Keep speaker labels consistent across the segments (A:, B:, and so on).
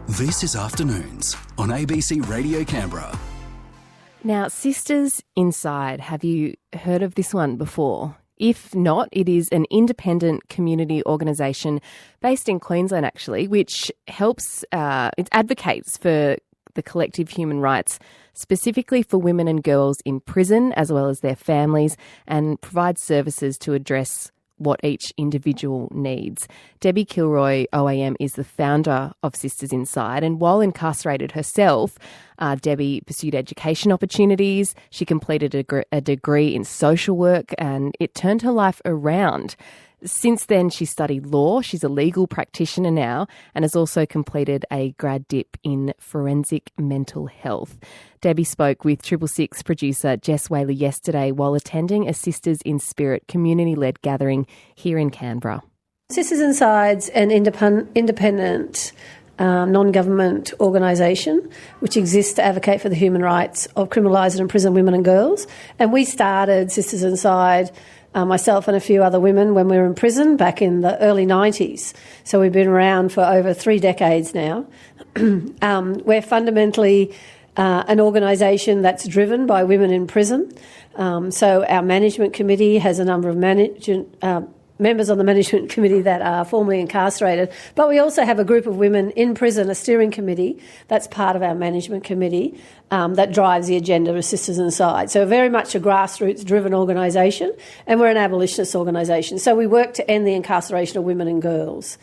A: This is Afternoons on ABC Radio Canberra.
B: Now, Sisters Inside, have you heard of this one before? If not, it is an independent community organisation based in Queensland, actually, which helps, it advocates for the collective human rights, specifically for women and girls in prison, as well as their families, and provides services to address what each individual needs. Debbie Kilroy, OAM, is the founder of Sisters Inside, and while incarcerated herself, Debbie pursued education opportunities. She completed a degree in social work, and it turned her life around. Since then, she studied law. She's a legal practitioner now and has also completed a grad dip in forensic mental health. Debbie spoke with 666 producer Jess yesterday while attending a Sisters in Spirit community-led gathering here in Canberra.
C: Sisters Inside's an independent non-government organisation which exists to advocate for the human rights of criminalised and imprisoned women and girls. And we started Sisters Inside, myself and a few other women, when we were in prison back in the early 90s. So we've been around for over 3 decades now. We're fundamentally an organisation that's driven by women in prison. So our management committee has a number of members on the management committee that are formerly incarcerated, but we also have a group of women in prison, a steering committee that's part of our management committee that drives the agenda of Sisters Inside. So very much a grassroots-driven organisation, and we're an abolitionist organisation. So we work to end the incarceration of women and girls.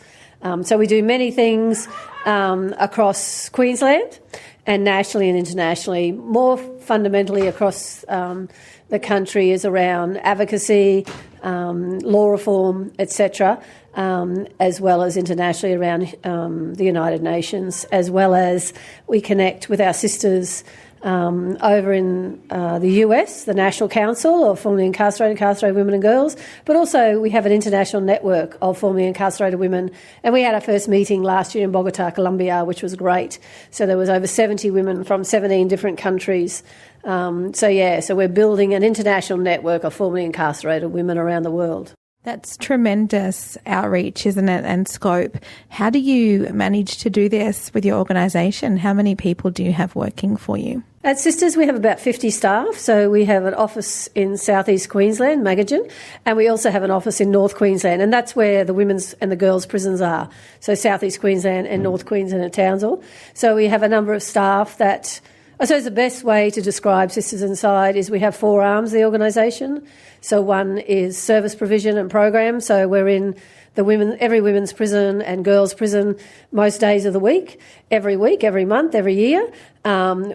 C: So we do many things across Queensland and nationally and internationally. More fundamentally across the country is around advocacy, law reform, etc., as well as internationally around the United Nations, as well as we connect with our sisters over in the US, the National Council of Formerly Incarcerated Women and Girls, but also we have an international network of formerly incarcerated women, and we had our first meeting last year in Bogota, Colombia, which was great. So there was over 70 women from 17 different countries. So we're building an international network of formerly incarcerated women around the world.
D: That's tremendous outreach, isn't it, and scope. How do you manage to do this with your organisation? How many people do you have working for you?
C: At Sisters, we have about 50 staff. So we have an office in southeast Queensland, Magajan, and we also have an office in North Queensland, and that's where the women's and the girls' prisons are. So southeast Queensland and North Queensland at Townsville. So we have a number of staff that, I suppose the best way to describe Sisters Inside is we have 4 arms of the organisation. So one is service provision and program. So we're in every women's prison and girls' prison most days of the week, every month, every year.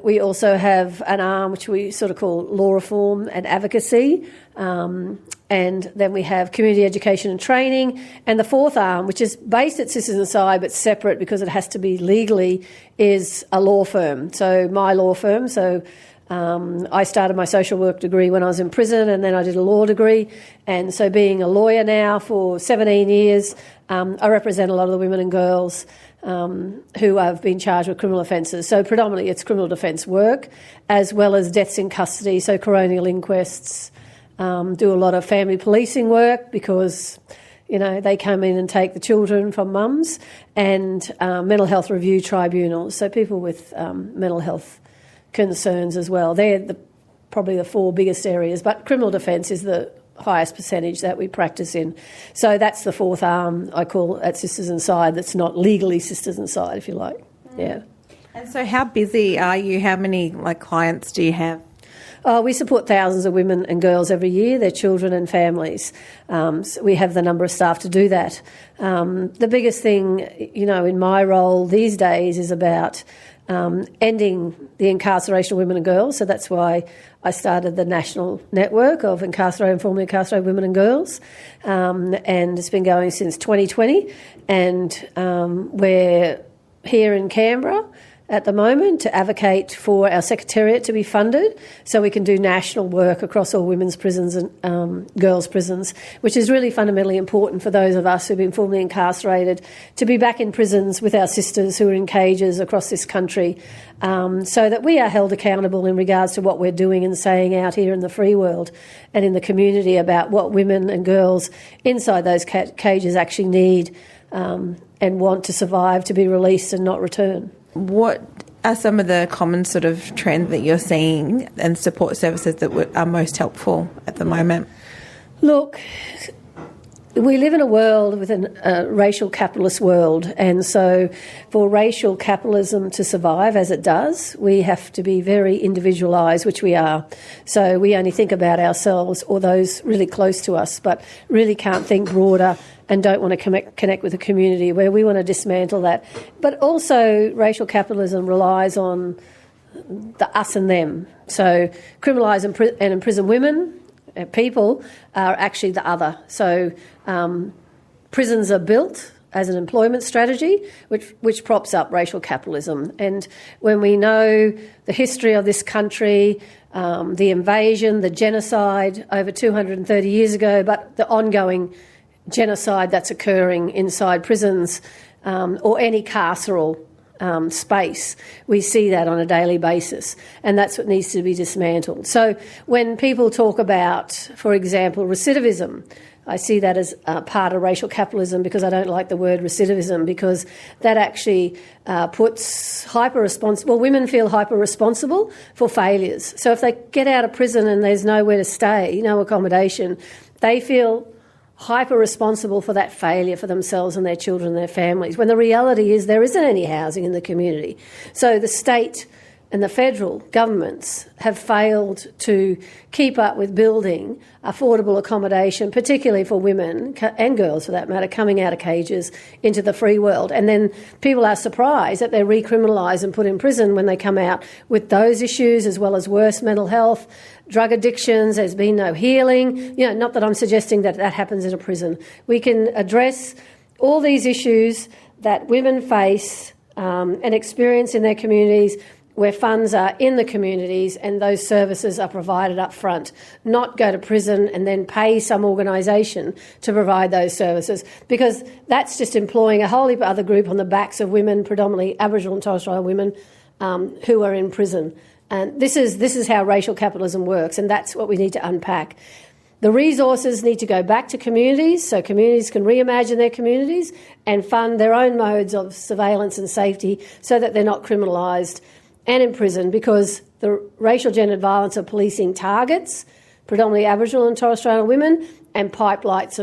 C: We also have an arm which we sort of call law reform and advocacy. And then we have community education and training. And the 4th arm, which is based at Sisters Inside but separate because it has to be legally, is a law firm. So my law firm. So I started my social work degree when I was in prison, and then I did a law degree. And so being a lawyer now for 17 years, I represent a lot of the women and girls who have been charged with criminal offences. So predominantly it's criminal defence work, as well as deaths in custody, so coronial inquests. Do a lot of family policing work because, they come in and take the children from mums, and mental health review tribunals, so people with mental health concerns as well. They're probably the 4 biggest areas, but criminal defence is the highest percentage that we practice in. So that's the 4th arm I call at Sisters Inside that's not legally Sisters Inside, if you like. Yeah. And
D: so how busy are you? How many clients do you have?
C: We support thousands of women and girls every year, their children and families. So we have the number of staff to do that. The biggest thing, in my role these days is about ending the incarceration of women and girls. So that's why I started the national network of incarcerated and formerly incarcerated women and girls. And it's been going since 2020. And we're here in Canberra at the moment to advocate for our secretariat to be funded so we can do national work across all women's prisons and girls' prisons, which is really fundamentally important for those of us who've been formerly incarcerated to be back in prisons with our sisters who are in cages across this country, so that we are held accountable in regards to what we're doing and saying out here in the free world and in the community about what women and girls inside those cages actually need and want to survive, to be released and not return.
D: What are some of the common sort of trends that you're seeing and support services that are most helpful at the moment?
C: Look, we live in a world with a racial capitalist world, and so for racial capitalism to survive as it does, we have to be very individualised, which we are. So we only think about ourselves or those really close to us, but really can't think broader and don't want to connect with the community, where we want to dismantle that. But also racial capitalism relies on the us and them. So criminalise and imprison women, people, are actually the other. So prisons are built as an employment strategy, which props up racial capitalism. And when we know the history of this country, the invasion, the genocide over 230 years ago, but the ongoing genocide that's occurring inside prisons or any carceral space, we see that on a daily basis, and that's what needs to be dismantled. So when people talk about, for example, recidivism, I see that as part of racial capitalism, because I don't like the word recidivism, because that actually puts women feel hyper-responsible for failures. So if they get out of prison and there's nowhere to stay, no accommodation, they feel hyper-responsible for that failure for themselves and their children and their families, when the reality is there isn't any housing in the community. So the state and the federal governments have failed to keep up with building affordable accommodation, particularly for women and girls, for that matter, coming out of cages into the free world. And then people are surprised that they're recriminalised and put in prison when they come out with those issues, as well as worse mental health, drug addictions. There's been no healing. Not that I'm suggesting that happens in a prison. We can address all these issues that women face and experience in their communities, where funds are in the communities and those services are provided up front, not go to prison and then pay some organisation to provide those services, because that's just employing a whole heap of other group on the backs of women, predominantly Aboriginal and Torres Strait women, who are in prison. And this is how racial capitalism works, and that's what we need to unpack. The resources need to go back to communities, so communities can reimagine their communities and fund their own modes of surveillance and safety, so that they're not criminalised and in prison, because the racial gendered violence of policing targets predominantly Aboriginal and Torres Strait women, and pipelines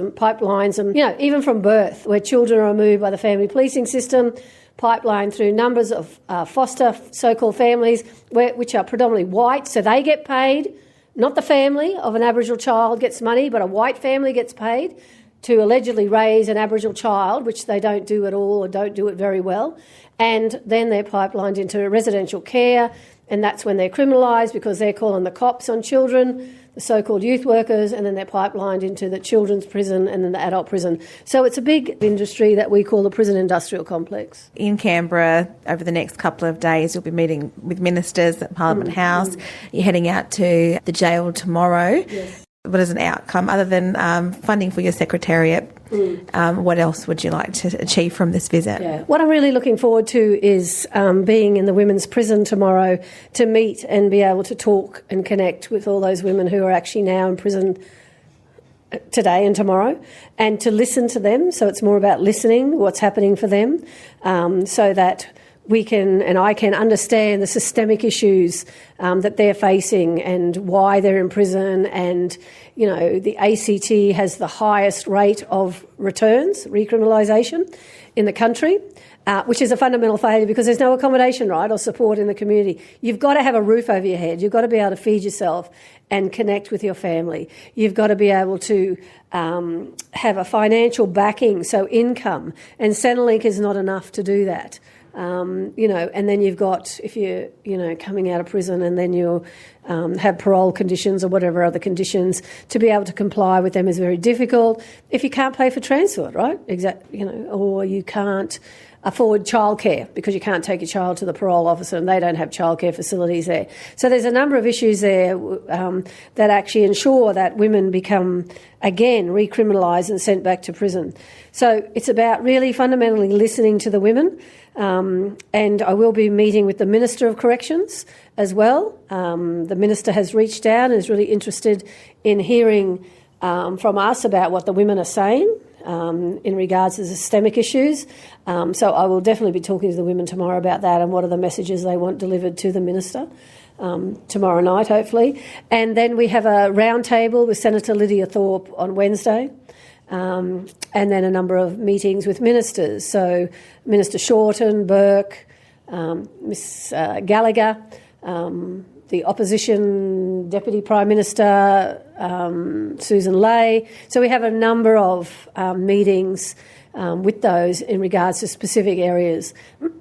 C: them, even from birth, where children are removed by the family policing system, pipeline through numbers of foster so-called families, which are predominantly white, so they get paid. Not the family of an Aboriginal child gets money, but a white family gets paid to allegedly raise an Aboriginal child, which they don't do at all or don't do it very well. And then they're pipelined into residential care, and that's when they're criminalised, because they're calling the cops on children, the so-called youth workers, and then they're pipelined into the children's prison and then the adult prison. So it's a big industry that we call the prison industrial complex.
D: In Canberra, over the next couple of days, you'll be meeting with ministers at Parliament House. You're heading out to the jail tomorrow. Yes. What is an outcome, other than funding for your secretariat? What else would you like to achieve from this visit?
C: Yeah. What I'm really looking forward to is being in the women's prison tomorrow, to meet and be able to talk and connect with all those women who are actually now in prison today and tomorrow, and to listen to them. So it's more about listening, what's happening for them, so that we can, and I can, understand the systemic issues that they're facing and why they're in prison. And, the ACT has the highest rate of returns, recriminalisation, in the country, which is a fundamental failure, because there's no accommodation, right, or support in the community. You've got to have a roof over your head. You've got to be able to feed yourself and connect with your family. You've got to be able to have a financial backing, so income. And Centrelink is not enough to do that. And then you've got, if you're, coming out of prison and then you have parole conditions or whatever other conditions, to be able to comply with them is very difficult. If you can't pay for transport, right? Or you can't afford childcare because you can't take your child to the parole officer and they don't have childcare facilities there. So there's a number of issues there that actually ensure that women become, again, recriminalised and sent back to prison. So it's about really fundamentally listening to the women. And I will be meeting with the Minister of Corrections as well. The Minister has reached out and is really interested in hearing from us about what the women are saying. in regards to systemic issues. So I will definitely be talking to the women tomorrow about that and what are the messages they want delivered to the Minister tomorrow night, hopefully. And then we have a roundtable with Senator Lydia Thorpe on Wednesday. And then a number of meetings with ministers. So Minister Shorten, Burke, Miss Gallagher, the opposition Deputy Prime Minister, Susan Ley. So we have a number of meetings with those in regards to specific areas.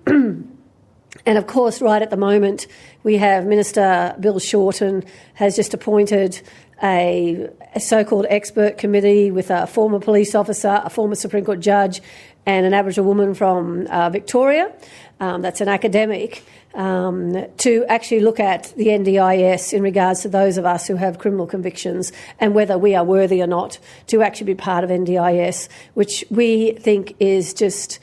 C: And of course, right at the moment, we have Minister Bill Shorten has just appointed a so-called expert committee with a former police officer, a former Supreme Court judge, and an Aboriginal woman from Victoria. That's an academic, to actually look at the NDIS in regards to those of us who have criminal convictions and whether we are worthy or not to actually be part of NDIS, which we think is just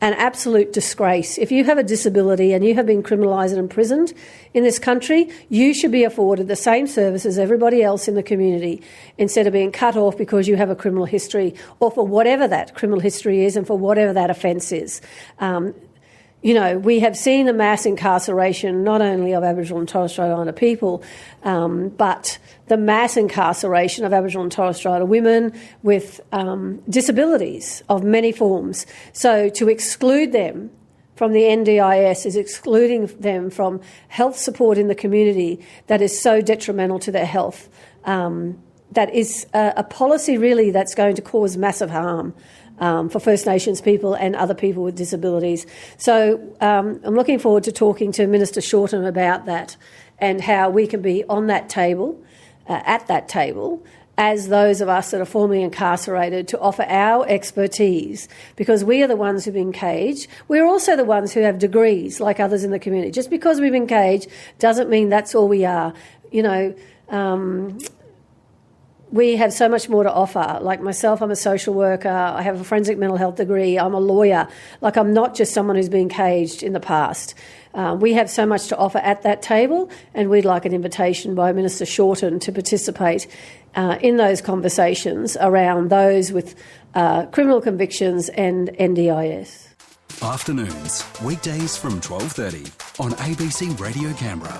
C: an absolute disgrace. If you have a disability and you have been criminalised and imprisoned in this country, you should be afforded the same services as everybody else in the community instead of being cut off because you have a criminal history or for whatever that criminal history is and for whatever that offence is. You know, we have seen the mass incarceration not only of Aboriginal and Torres Strait Islander people, but the mass incarceration of Aboriginal and Torres Strait Islander women with disabilities of many forms. So to exclude them from the NDIS is excluding them from health support in the community that is so detrimental to their health. That is a policy really that's going to cause massive harm for First Nations people and other people with disabilities. So I'm looking forward to talking to Minister Shorten about that and how we can be on that table, at that table, as those of us that are formerly incarcerated to offer our expertise, because we are the ones who've been caged. We're also the ones who have degrees like others in the community. Just because we've been caged doesn't mean that's all we are. You know, we have so much more to offer. Like myself, I'm a social worker. I have a forensic mental health degree. I'm a lawyer. Like, I'm not just someone who's been caged in the past. We have so much to offer at that table, and we'd like an invitation by Minister Shorten to participate in those conversations around those with criminal convictions and NDIS.
A: Afternoons, weekdays from 12:30 on ABC Radio Canberra.